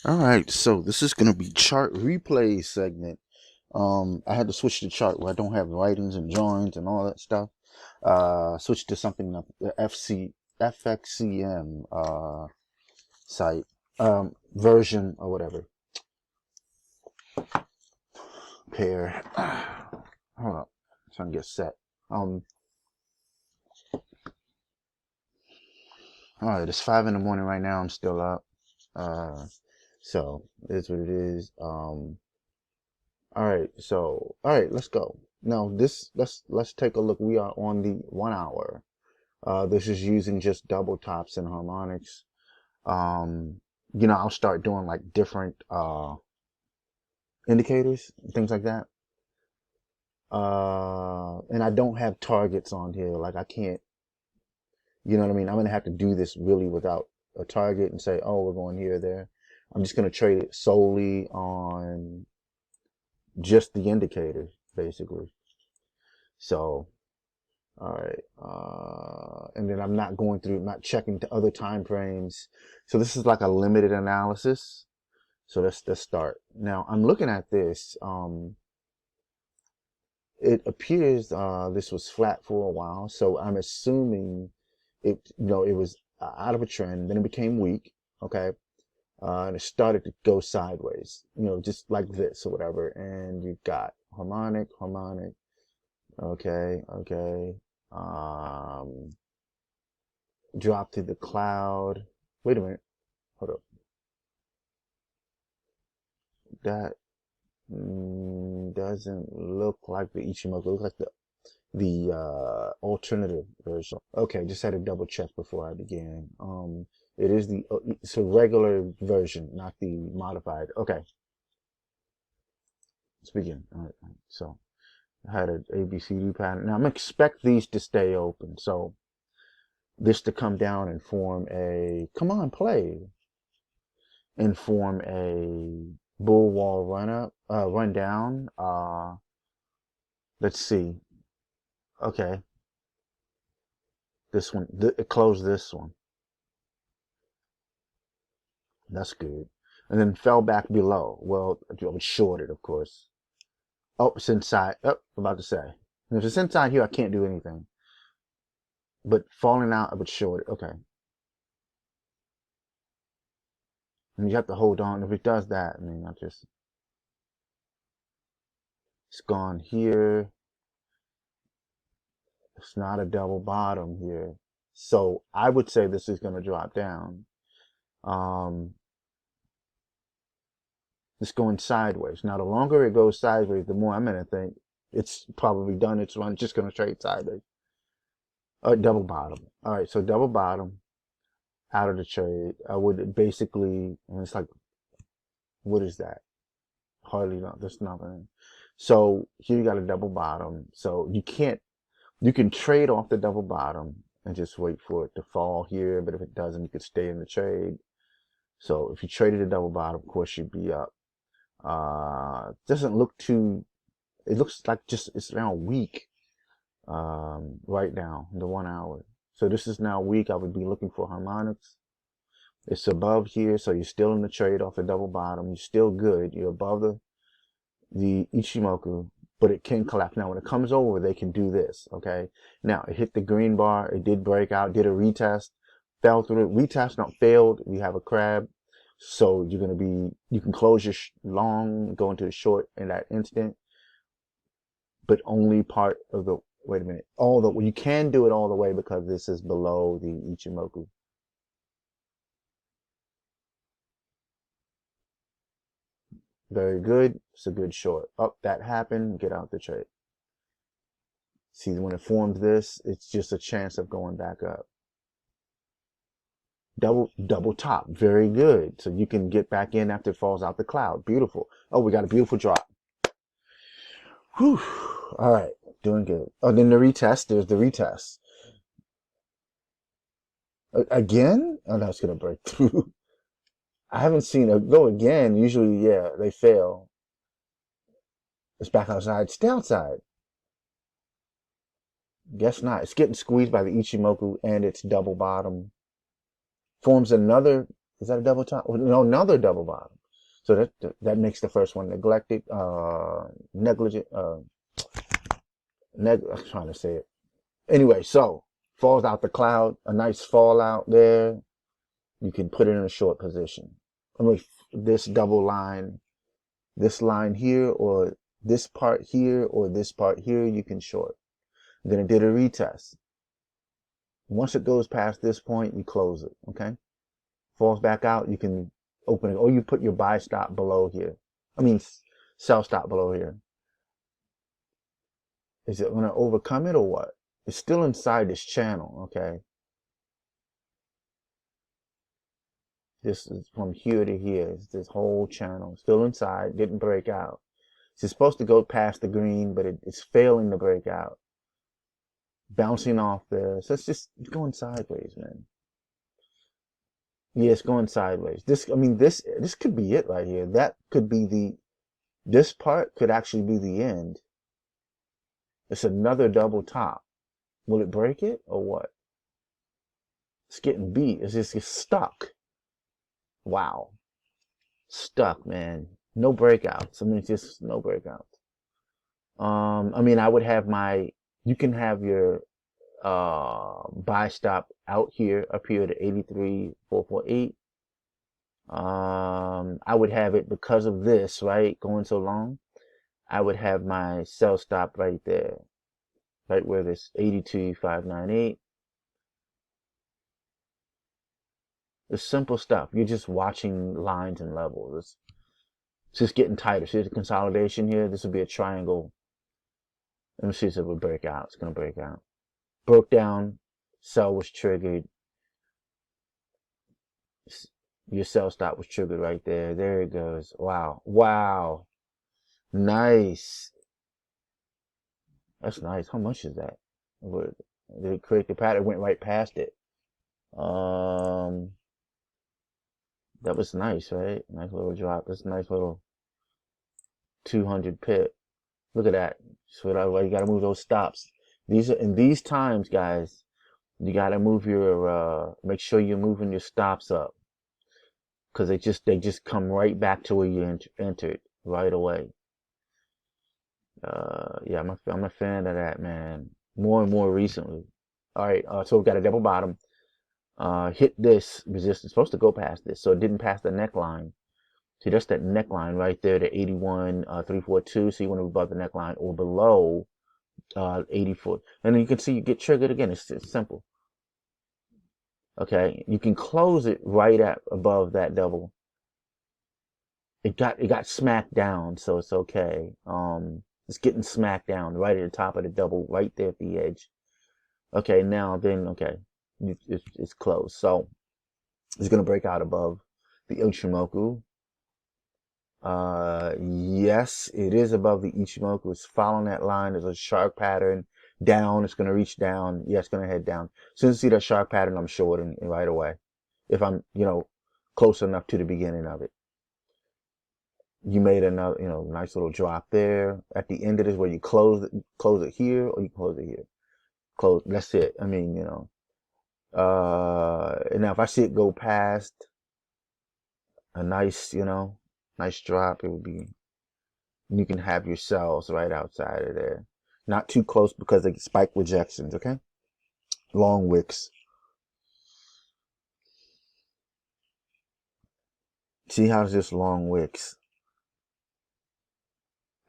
All right, so this is gonna be chart replay segment. I had to switch the chart where I don't have writings and drawings and all that stuff. Switch to something like the FXCM site version or whatever. Pair. Hold up, trying to get set. All right, it's 5 in the morning right now. I'm still up. So it is what it is. All right, let's go. Now let's take a look. We are on the 1 hour. This is using just double tops and harmonics. I'll start doing like different indicators, things like that. And I don't have targets on here. Like I can't, you know what I mean? I'm gonna have to do this really without a target and say, oh, we're going here or there. I'm just gonna trade it solely on just the indicators, basically. So, all right. And then I'm not going through, not checking to other time frames. So this is like a limited analysis. So let's start. Now I'm looking at this. It appears this was flat for a while. So I'm assuming it was out of a trend. Then it became weak. Okay. And it started to go sideways, just like this or whatever. And you've got harmonic. Okay. Drop to the cloud. Wait a minute. Hold up. That doesn't look like the Ichimoku. It looks like the alternative version. Okay, just had to double check before I began. It's a regular version, not the modified. Okay, let's begin. All right. So I had an ABCD pattern. Now I'm gonna expect these to stay open. So this to come down and form a and form a bull wall run down. Let's see. Okay, this one, it closed this one. That's good. And then fell back below. Well, I was shorted, of course. Oh, it's inside. Oh, I'm about to say. If it's inside here, I can't do anything. But falling out, I was shorted. Okay. And you have to hold on. If it does that, I mean, it's gone here. It's not a double bottom here. So I would say this is going to drop down. It's going sideways. Now, the longer it goes sideways, the more I'm going to think it's probably done its run, just going to trade sideways. Double bottom. All right, so double bottom out of the trade. I would basically, and it's like, what is that? Hardly not. There's nothing. So here you got a double bottom. So you can trade off the double bottom and just wait for it to fall here. But if it doesn't, you could stay in the trade. So if you traded a double bottom, of course you'd be up. Doesn't look too, it looks like it's now weak, right now, the 1 hour. So this is now weak. I would be looking for harmonics. It's above here. So you're still in the trade off the double bottom. You're still good. You're above the Ichimoku, but it can collapse. Now, when it comes over, they can do this. Okay. Now it hit the green bar. It did break out, did a retest, fell through it. Retest, not failed. We have a crab. So you're going to be, you can close your long, go into a short in that instant, but only part of the, wait a minute, you can do it all the way because this is below the Ichimoku. Very good. It's a good short. Oh, that happened. Get out the trade. See, when it forms this, it's just a chance of going back up. Double top. Very good. So you can get back in after it falls out the cloud. Beautiful. Oh, we got a beautiful drop. Whew. All right. Doing good. Oh, then the retest. There's the retest. Again? Oh, that's going to break through. I haven't seen it go again. Usually, yeah, they fail. It's back outside. Stay outside. Guess not. It's getting squeezed by the Ichimoku and its double bottom. Forms another Is that a double top? No, another double bottom. So that makes the first one neglected, negligent, I'm trying to say it. Anyway, so falls out the cloud, a nice fallout there. You can put it in a short position. I mean, this double line, this line here, or this part here, or this part here, you can short. Then it did a retest. Once it goes past this point, you close it, okay? Falls back out, you can open it, or you put your buy stop below here. I mean, sell stop below here. Is it going to overcome it or what? It's still inside this channel, okay? This is from here to here. It's this whole channel. Still inside, didn't break out. It's supposed to go past the green, but it's failing to break out. Bouncing off there. So it's just going sideways, man. Yeah, it's going sideways. This could be it right here. That could be this part could actually be the end. It's another double top. Will it break it or what? It's getting beat. It's just stuck. Wow. Stuck, man. No breakouts. I mean, it's just no breakouts. I mean, I would have you can have your buy stop out here, up here to 83,448. I would have it because of this, right? Going so long. I would have my sell stop right there, right where this 82,598. It's simple stuff. You're just watching lines and levels. It's just getting tighter. See the consolidation here? This would be a triangle. Let me see if it would break out. It's going to break out. Broke down. Sell was triggered. Your sell stop was triggered right there. There it goes. Wow. Wow. Nice. That's nice. How much is that? Did it create the pattern? It went right past it. That was nice, right? Nice little drop. That's a nice little 200 pip. Look at that. So you gotta move those stops. In these times, guys, you gotta move your make sure you're moving your stops up, because they just come right back to where you entered right away. Yeah, I'm a fan of that, man. More and more recently. All right, so we've got a double bottom. Hit this resistance. Supposed to go past this, so it didn't pass the neckline. See, that's that neckline right there, the 81,342. So you want to be above the neckline or below 84. And then you can see you get triggered again. It's simple. Okay, you can close it right at above that double. It got smacked down, so it's okay. It's getting smacked down right at the top of the double, right there at the edge. Okay, now then, okay, it's closed. So it's gonna break out above the Ichimoku. Yes, it is above the Ichimoku. It's following that line. There's a shark pattern down. It's going to reach down. Yeah, it's going to head down. As soon as I see that shark pattern, I'm shorting it right away. If I'm, close enough to the beginning of it. You made another, nice little drop there. At the end of this, where you close it here, or you close it here. Close. That's it. I mean, and now if I see it go past a nice, nice drop, it would be, you can have your cells right outside of there. Not too close because they spike rejections, okay? Long wicks. See how it's just long wicks?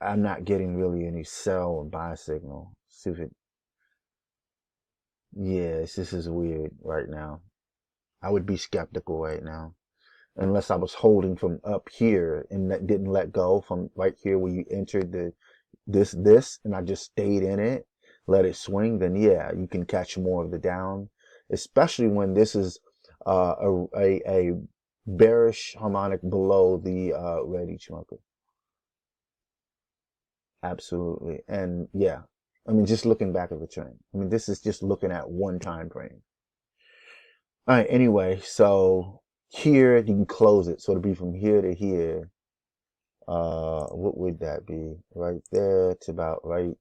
I'm not getting really any sell or buy signal. See if it, yes, this is weird right now. I would be skeptical right now. Unless I was holding from up here and that didn't let go from right here where you entered this, and I just stayed in it, let it swing, then yeah, you can catch more of the down, especially when this is a bearish harmonic below the red Ichimoku. Absolutely. And yeah, I mean, just looking back at the trend. I mean, this is just looking at one time frame. All right, anyway, so here you can close it. So it'll be from here to here. What would that be? Right there to about right.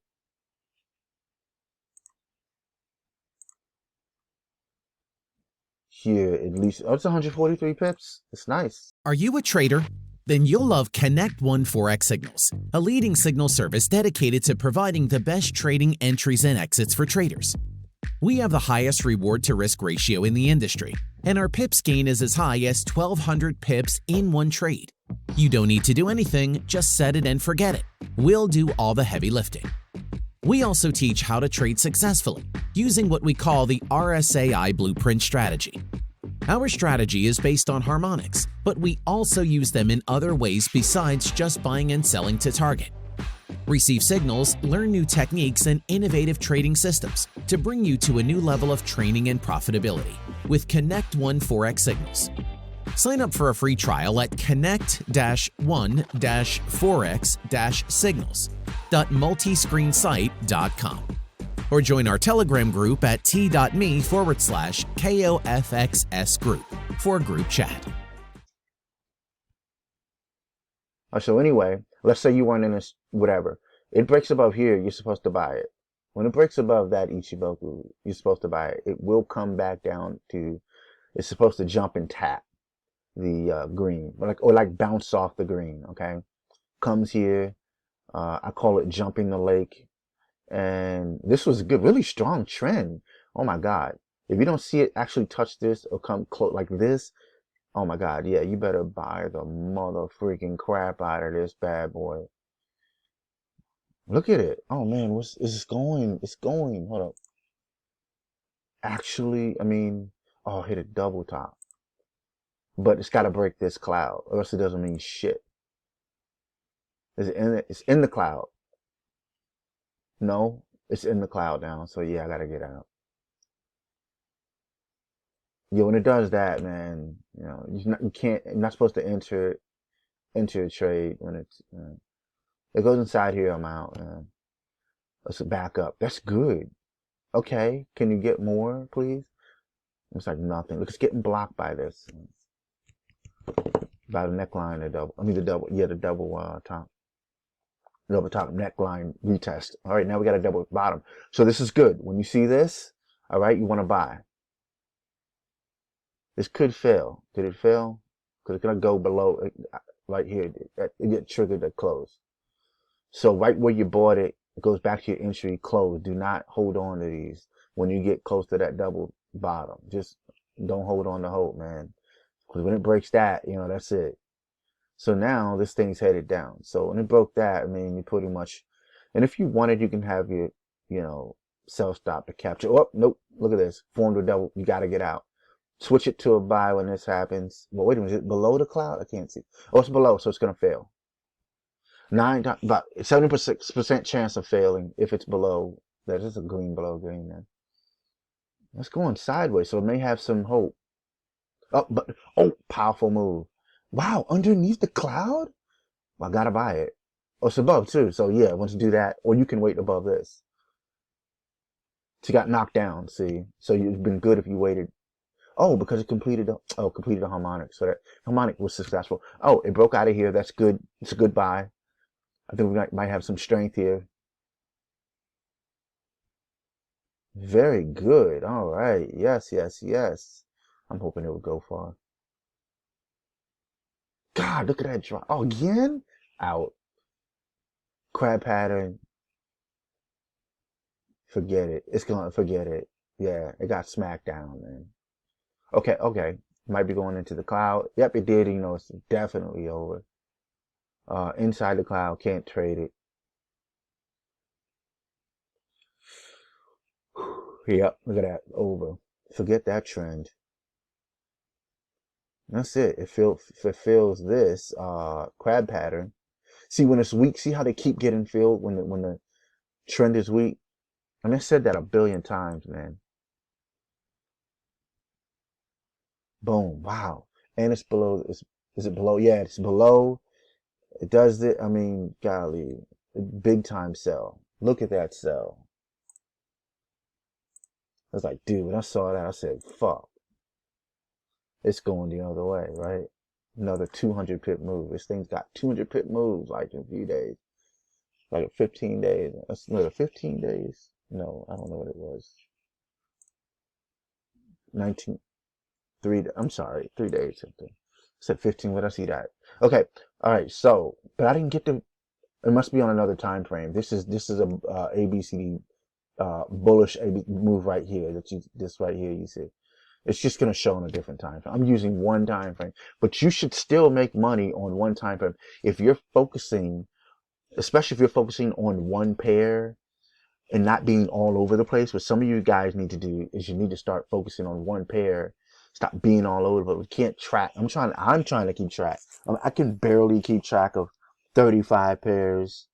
here at least. Oh, it's 143 pips. It's nice. Are you a trader? Then you'll love Connect One Forex Signals, a leading signal service dedicated to providing the best trading entries and exits for traders. We have the highest reward to risk ratio in the industry, and our pips gain is as high as 1,200 pips in one trade. You don't need to do anything, just set it and forget it. We'll do all the heavy lifting. We also teach how to trade successfully using what we call the RSAI blueprint strategy. Our strategy is based on harmonics, but we also use them in other ways besides just buying and selling to target. Receive signals, learn new techniques and innovative trading systems to bring you to a new level of training and profitability with Connect One Forex Signals. Sign up for a free trial at connect-1-forex-signals.multiscreensite.com or join our Telegram group at t.me/KOFXS group for group chat. So anyway, let's say you weren't in this, whatever. It breaks above here, you're supposed to buy it. When it breaks above that Ichimoku, you're supposed to buy it. It will come back down to, it's supposed to jump and tap the green, or like bounce off the green, okay? Comes here, I call it jumping the lake. And this was a good, really strong trend. Oh my God. If you don't see it actually touch this or come close like this, oh my God, yeah, you better buy the mother freaking crap out of this bad boy. Look at it. Oh man, what's is this going? It's going. Hold up. Actually, I mean, oh, hit a double top. But it's got to break this cloud, or else it doesn't mean shit. Is it in it? It's in the cloud. No, it's in the cloud now. So yeah, I gotta get out. Yeah, when it does that, man, you know, you're not supposed to enter a trade when it's, it goes inside here, I'm out, man. Let's back up. That's good. Okay, can you get more, please? It's like nothing. Look, it's getting blocked by this. By the neckline, the double top. Double top neckline retest. All right, now we got a double bottom. So this is good. When you see this, all right, you want to buy. This could fail. Did it fail? Because it's going to go below, right here. It get triggered at close. So right where you bought it, it goes back to your entry close. Do not hold on to these when you get close to that double bottom. Just don't hold on to hope, man. Because when it breaks that, you know, that's it. So now this thing's headed down. So when it broke that, I mean, you pretty much, and if you wanted, you can have your, you know, sell stop to capture. Oh, nope. Look at this. Formed a double. You got to get out. Switch it to a buy when this happens. Well, wait a minute. Is it below the cloud? I can't see. Oh, it's below, so it's going to fail. About 70% chance of failing if it's below. That is a green below green, man. That's going sideways, so it may have some hope. Oh, powerful move. Wow, underneath the cloud? Well, I gotta buy it. Oh, it's above too. So yeah, once you do that, or you can wait above this. So you got knocked down, see? So you've been good if you waited. Oh, because it completed the harmonic. So that harmonic was successful. Oh, it broke out of here. That's good. It's a good buy. I think we might have some strength here. Very good. All right. Yes, yes, yes. I'm hoping it would go far. God, look at that drop. Oh, again? Out. Crab pattern. Forget it. It's gonna forget it. Yeah, it got smacked down, man. Okay, okay. Might be going into the cloud. Yep, it did. You know, it's definitely over. Inside the cloud, can't trade it. Yep, look at that. Over. Forget that trend. That's it. It fills this crab pattern. See, when it's weak, see how they keep getting filled when the trend is weak? And I said that a billion times, man. Boom. Wow. And it's below. Is it below? Yeah, it's below. It does it. I mean, golly, big time sell. Look at that sell. I was like, dude, when I saw that, I said, fuck. It's going the other way, right? Another 200 pip move. This thing's got 200 pip moves like in a few days. Like 15 days. That's another 15 days. No, I don't know what it was. 19. I'm sorry, 3 days. Something. I said 15. Let us see that. Okay. All right. So, but I didn't get to. It must be on another time frame. This is a ABCD bullish move right here. This right here you see. It's just going to show on a different time frame. I'm using one time frame, but you should still make money on one time frame if you're focusing, especially if you're focusing on one pair and not being all over the place. What some of you guys need to do is you need to start focusing on one pair. Stop being all over, but we can't track. I'm trying to keep track. I can barely keep track of 35 pairs.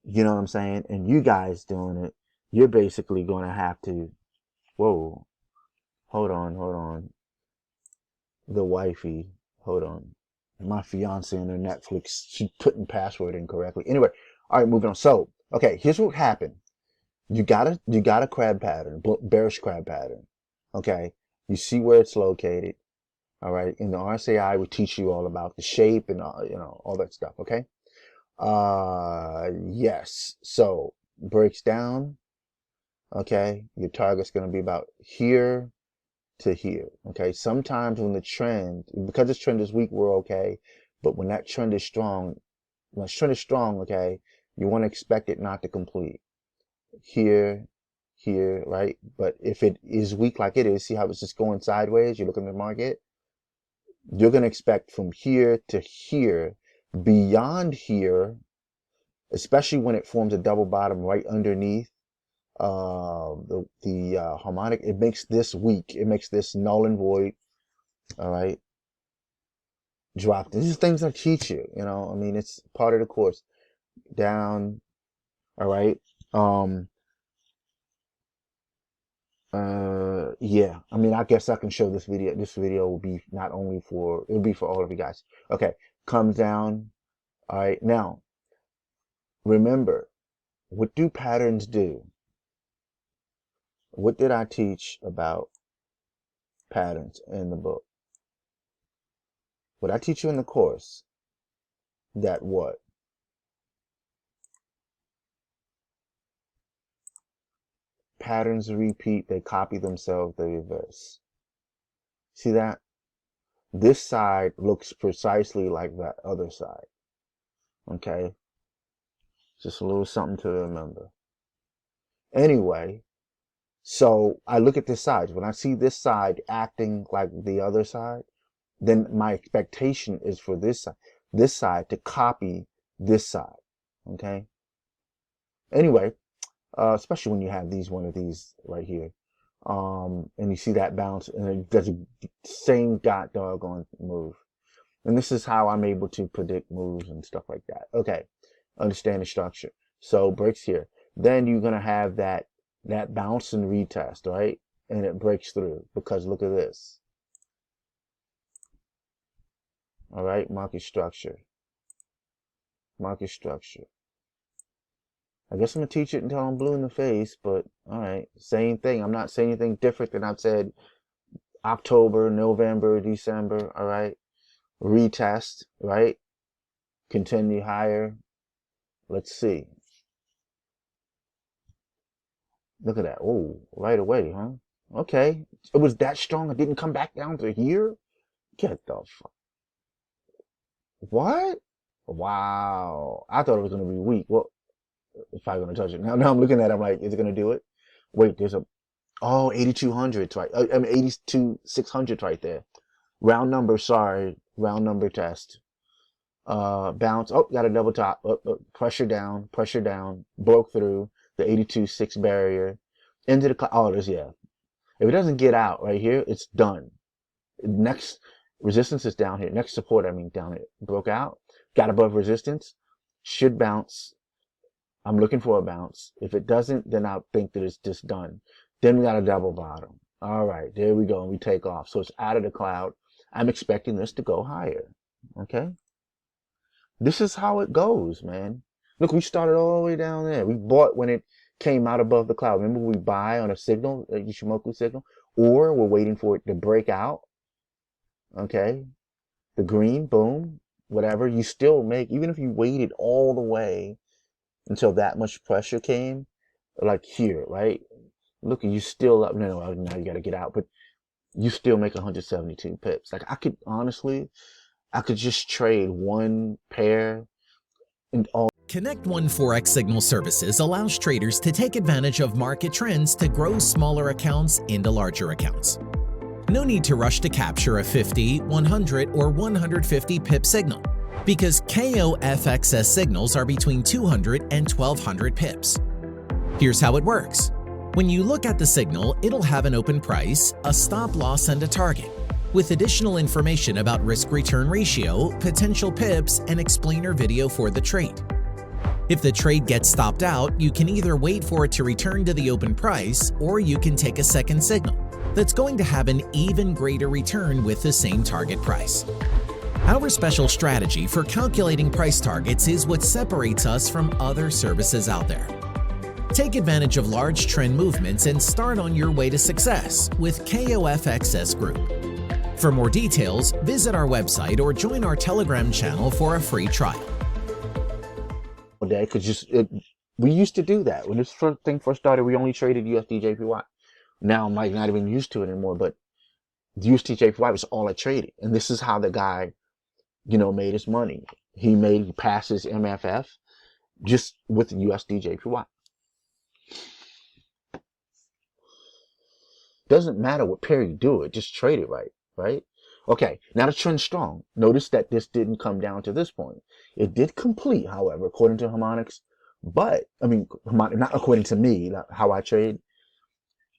You know what I'm saying? And you guys doing it, you're basically going to have to, whoa, hold on. The wifey, hold on. My fiance in her Netflix, she's putting password incorrectly. Anyway, all right, moving on. So, okay, here's what happened. You got a crab pattern, bearish crab pattern. Okay, you see where it's located. All right, in the RSAI, we teach you all about the shape and all that stuff. Okay. Yes. So breaks down. Okay, your target's going to be about here to here. Okay, sometimes when the trend, because this trend is weak, we're okay. But when that trend is strong, okay, you want to expect it not to complete. Here, right? But if it is weak like it is, see how it's just going sideways? You look at the market, you're going to expect from here to here, beyond here, especially when it forms a double bottom right underneath the harmonic. It makes this weak. It makes this null and void. All right. Drop. These are things I teach you. I mean, it's part of the course. Down. All right. Yeah, I mean, I guess I can show this video. This video will be it'll be for all of you guys. Okay, comes down. All right, now, remember, what do patterns do? What did I teach about patterns in the book? What I teach you in the course, that what? Patterns repeat, they copy themselves, they reverse. See that? This side looks precisely like that other side. Okay? Just a little something to remember. Anyway, so I look at this side. When I see this side acting like the other side, then my expectation is for this side to copy this side. Okay? Anyway, especially when you have one of these right here. And you see that bounce, and it does the same doggone move. And this is how I'm able to predict moves and stuff like that. Okay, understand the structure. So breaks here. Then you're gonna have that bounce and retest, right? And it breaks through because look at this. All right, market structure. Market structure. I guess I'm gonna teach it until I'm blue in the face, but all right, same thing. I'm not saying anything different than I've said October, November, December. All right, retest, right? Continue higher. Let's see. Look at that. Oh, right away, huh? Okay, it was that strong. It didn't come back down to here. Get the fuck. What? Wow. I thought it was gonna be weak. Well, if I'm gonna touch it now, I'm looking at it. I'm like, is it gonna do it? Wait, there's a 8200 right. I mean 82,600 right there. Round number, sorry, round number test. Bounce. Oh, got a double top. Pressure down, broke through the 82.6 barrier into the cloud. Oh, yeah. If it doesn't get out right here, it's done. Next resistance is down here. Next support, I mean, down here. Broke out, got above resistance, should bounce. I'm looking for a bounce. If it doesn't, then I'll think that it's just done. Then we got a double bottom. All right, there we go. And we take off. So it's out of the cloud. I'm expecting this to go higher. Okay. This is how it goes, man. Look, we started all the way down there. We bought when it came out above the cloud. Remember, we buy on a signal, a Ishimoku signal, or we're waiting for it to break out. Okay. The green, boom, whatever. You still make, even if you waited all the way until that much pressure came, like here, right? Look, you still up. No, now you got to get out. But you still make 172 pips. Like I could honestly, I could just trade one pair and all. Connect One Forex Signal Services allows traders to take advantage of market trends to grow smaller accounts into larger accounts. No need to rush to capture a 50, 100, or 150 pip signal, because KOFXS signals are between 200 and 1200 pips. Here's how it works. When you look at the signal, it'll have an open price, a stop loss, and a target, with additional information about risk-return ratio, potential pips, and explainer video for the trade. If the trade gets stopped out, you can either wait for it to return to the open price, or you can take a second signal that's going to have an even greater return with the same target price. Our special strategy for calculating price targets is what separates us from other services out there. Take advantage of large trend movements and start on your way to success with KOFXS Group. For more details, visit our website or join our Telegram channel for a free trial. We used to do that when this thing first started. We only traded USDJPY. Now I'm like not even used to it anymore, but USDJPY was all I traded. And this is how the guy, made his money. He passed his MFF just with USDJPY. Doesn't matter what pair you do it, just trade it right? Okay, now the trend's strong. Notice that this didn't come down to this point. It did complete, however, according to Harmonics, but, not according to me, how I trade.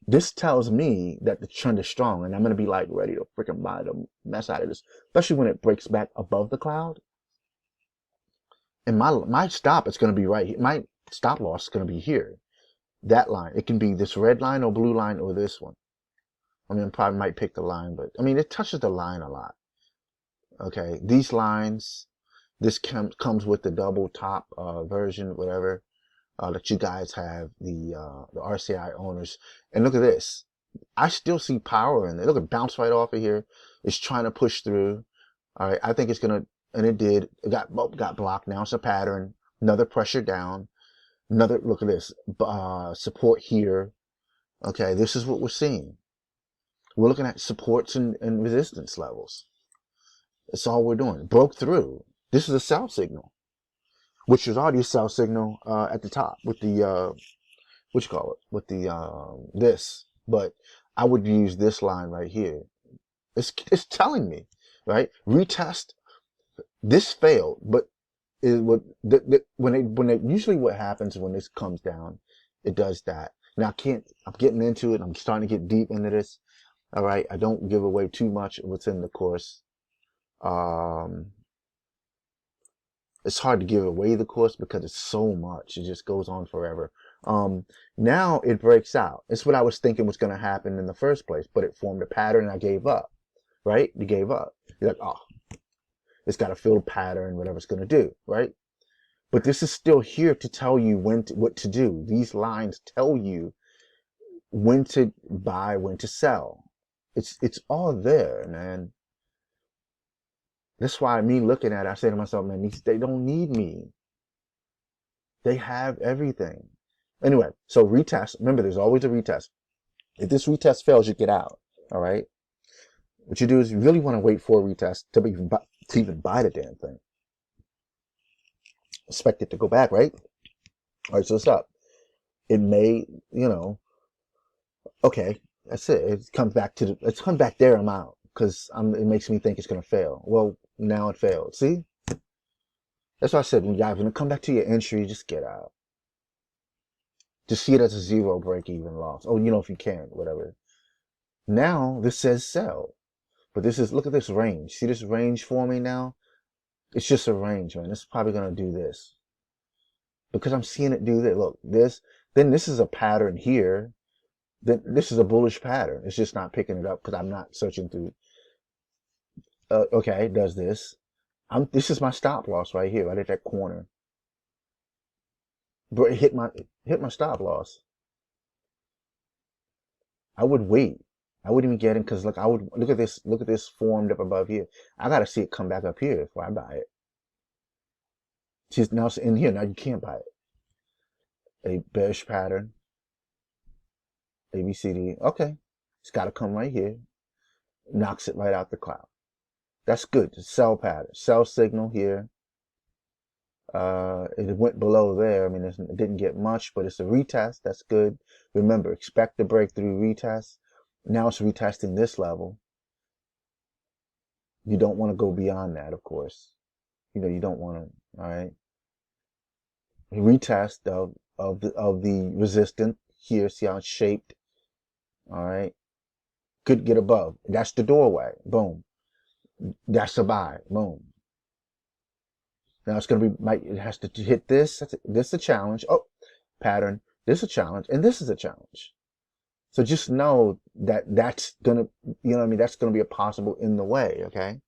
This tells me that the trend is strong, and I'm going to be like ready to freaking buy the mess out of this, especially when it breaks back above the cloud. And my stop is going to be right here. My stop loss is going to be here. That line. It can be this red line or blue line or this one. I probably might pick the line, but it touches the line a lot. Okay, these lines, this comes with the double top version, whatever. That you guys have, the RSAI owners. And look at this. I still see power in there. Look, it bounced right off of here. It's trying to push through. All right, I think it's going to, and it did. It got blocked. Now it's a pattern. Another pressure down. Another, look at this. Support here. Okay, this is what we're seeing. We're looking at supports and resistance levels. That's all we're doing. Broke through. This is a sell signal, which was already a sell signal at the top with the with the this. But I would use this line right here. It's telling me, right? Retest. This failed, but usually what happens when this comes down, it does that. Now I'm getting into it. I'm starting to get deep into this. All right, I don't give away too much within the course. It's hard to give away the course because it's so much. It just goes on forever. Now it breaks out. It's what I was thinking was going to happen in the first place, but it formed a pattern and I gave up, right? You gave up. You're like, oh, it's got to fill the pattern, whatever it's going to do, right? But this is still here to tell you what to do. These lines tell you when to buy, when to sell. It's all there, man. That's why me looking at it, I say to myself, man, they don't need me. They have everything. Anyway, so retest. Remember, there's always a retest. If this retest fails, you get out. All right. What you do is you really want to wait for a retest to even buy the damn thing. Expect it to go back, right? All right, so what's up? It may, okay. That's it. It comes back there. I'm out because it makes me think it's going to fail. Well, now it failed. See? That's why I said when it come back to your entry, just get out. Just see it as a zero break-even loss. Oh, if you can, whatever. Now this says sell, but look at this range. See this range forming now? It's just a range, man. It's probably going to do this because I'm seeing it do that. Look, then this is a pattern here. Then this is a bullish pattern. It's just not picking it up because I'm not searching through. Okay, it does this. This is my stop loss right here, right at that corner. But it hit my stop loss. I would wait. I wouldn't even get in because look at this formed up above here. I gotta see it come back up here before I buy it. See, now it's in here. Now you can't buy it. A bearish pattern. ABCD. Okay. It's got to come right here. knocks it right out the cloud. That's good. Sell pattern, sell signal here. It went below there. I mean, it didn't get much, but it's a retest. That's good. Remember, expect the breakthrough retest. Now it's retesting this level. You don't want to go beyond that, of course. You don't want to. All right. Retest of the resistance here. See how it's shaped. All right. Could get above. That's the doorway. Boom. That's a buy. Boom. Now it's going to be, it has to hit this. This is a challenge. Oh, pattern. This is a challenge. And this is a challenge. So just know that that's going to, you know what I mean? That's going to be a possible in the way. Okay.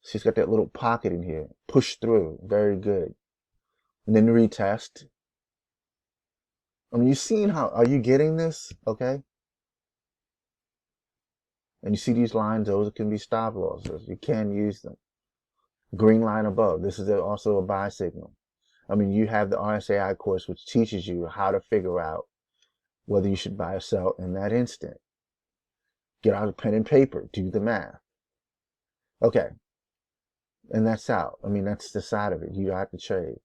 She's got that little pocket in here. Push through. Very good. And then retest. I mean, you seeing how, are you getting this? Okay. And you see these lines, those can be stop losses. You can use them. Green line above. This is also a buy signal. I mean, you have the RSAI course, which teaches you how to figure out whether you should buy or sell in that instant. Get out a pen and paper. Do the math. Okay. And that's out. I mean, that's the side of it. You have to trade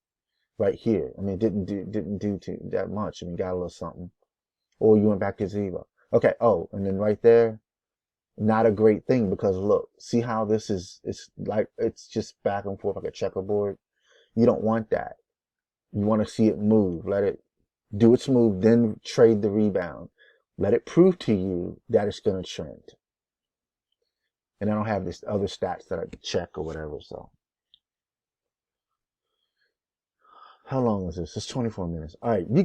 right here. I mean, it didn't do that much. I mean, got a little something. Or you went back to zero. Okay. Oh, and then right there, not a great thing, because look, see how this is, it's like, it's just back and forth like a checkerboard. You don't want that. You want to see it move. Let it do its move, then trade the rebound. Let it prove to you that it's going to trend. And I don't have this other stats that I can check or whatever, so. How long is this? It's 24 minutes. All right, you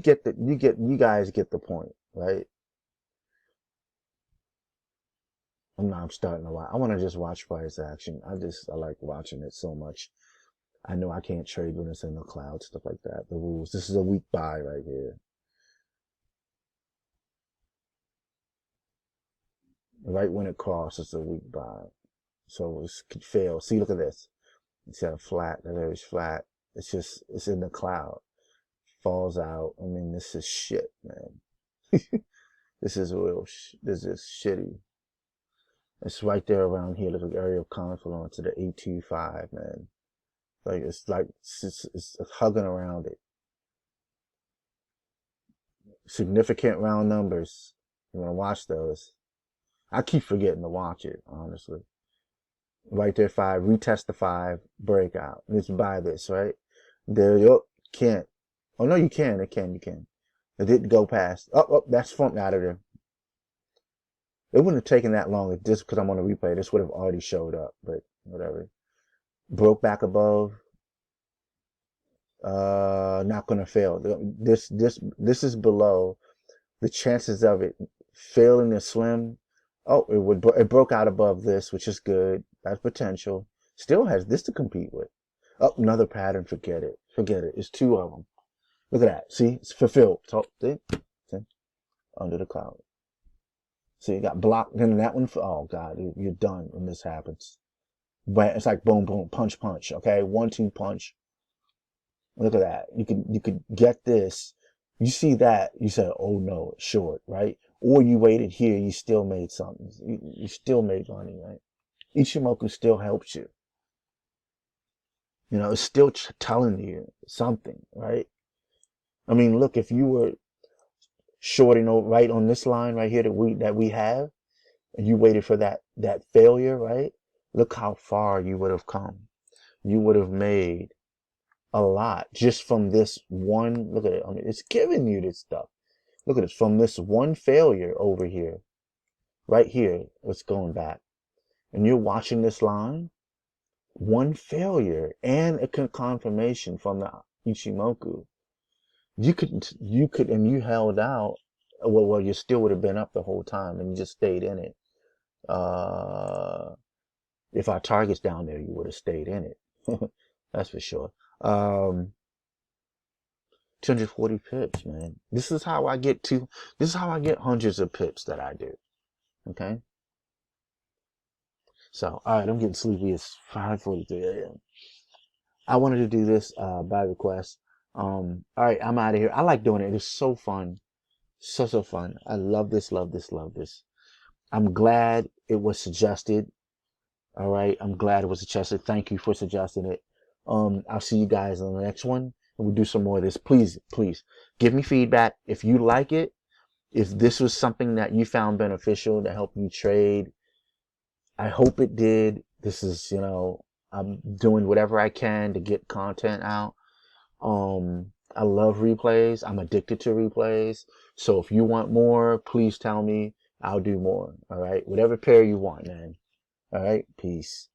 guys get the point, right? I'm starting to watch. I want to just watch price action. I like watching it so much. I know I can't trade when it's in the cloud, stuff like that. The rules. This is a weak buy right here. Right when it crosses, it's a weak buy. So it could fail. See, look at this. It's got a flat, a very flat. It's in the cloud. Falls out. I mean, this is shit, man. This is shitty. It's right there around here, little area of confluence to the 825, man. It's hugging around it. Significant round numbers. You want to watch those. I keep forgetting to watch it, honestly. Right there, 5, retest the 5, breakout. Let's buy this, right? There you go. Can't. Oh, no, you can. You can. It didn't go past. Oh, that's from out of there. It wouldn't have taken that long if this, because I'm on a replay, this would have already showed up, but whatever. Broke back above. Not gonna fail. This is below. The chances of it failing to swim. Oh, it broke out above this, which is good. That's potential. Still has this to compete with. Oh, another pattern. Forget it. It's 2 of them. Look at that. See, it's fulfilled. So, see? Under the cloud. So you got blocked. Then that one. Oh God, you're done when this happens. But it's like boom, boom, punch, punch. Okay, 1-2 punch. Look at that. You could get this. You see that, you said, oh no, it's short, right? Or you waited here, you still made something. You still made money, right? Ichimoku still helps you. It's still telling you something, right? I mean, look, if you were shorting right on this line right here that we have, and you waited for that failure, right? Look how far you would have come. You would have made a lot just from this one. Look at it. I mean, it's giving you this stuff. Look at it. From this one failure over here, right here, it's going back. And you're watching this line, one failure and a confirmation from the Ichimoku. You could, and you held out. Well, you still would have been up the whole time and you just stayed in it. If our target's down there, you would have stayed in it. That's for sure. 240 pips, man. This is how I get hundreds of pips that I do. Okay. So, all right, I'm getting sleepy. It's 5:43 a.m. I wanted to do this by request. All right, I'm out of here. I like doing it. It's so fun. So fun. I love this. I'm glad it was suggested. All right. I'm glad it was suggested. Thank you for suggesting it. I'll see you guys on the next one, and we'll do some more of this. Please, please give me feedback. If you like it, if this was something that you found beneficial to help you trade, I hope it did. This is, I'm doing whatever I can to get content out. I love replays. I'm addicted to replays. So if you want more, please tell me. I'll do more. All right. Whatever pair you want, man. All right. Peace.